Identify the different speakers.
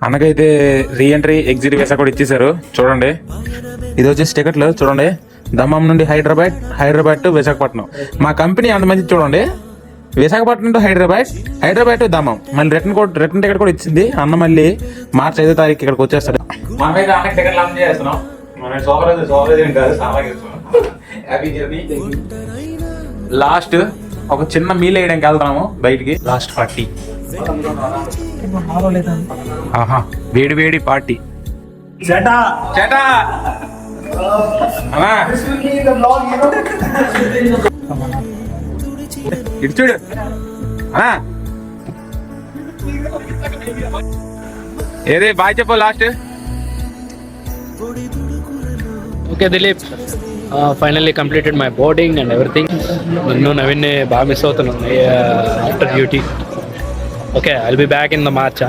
Speaker 1: అన్నకైతే reentry exit visa కూడా ఇచ్చేసారు. చూడండి, ఇది వచ్చేసి టికెట్లు చూడండి. దమ్మం నుండి హైదరాబాద్ టు విశాఖపట్నం. మా కంపెనీ అంత మంచి చూడండి, విశాఖపట్నం టు హైదరాబాద్ టు దమ్మం. మళ్ళీ రిటర్న్ టికెట్ కూడా ఇచ్చింది అన్న. మళ్ళీ మార్చి 5వ తారీఖు ఇక్కడికి వచ్చేస్తాడు. మనమైతే అన్నకి టికెట్ లాంచ్ చేస్తున్నాం. మన సోపరైజ్ కాదు, హ్యాపీ జర్నీ. లాస్ట్ ఒక చిన్న మీల్ వేయడానికి వెళ్తాము బయటికి. లాస్ట్ పార్టీ, ఆహా వేడి పార్టీ. చేటా ఇటు చూడు అన్నా, ఏదే బాయ్ చెప్పు last.
Speaker 2: Okay Dilip, finally completed my boarding and everything. నిన్ను నవీన్ని బాగా మిస్ అవుతున్నాను after duty. Okay, I'll be back in the March.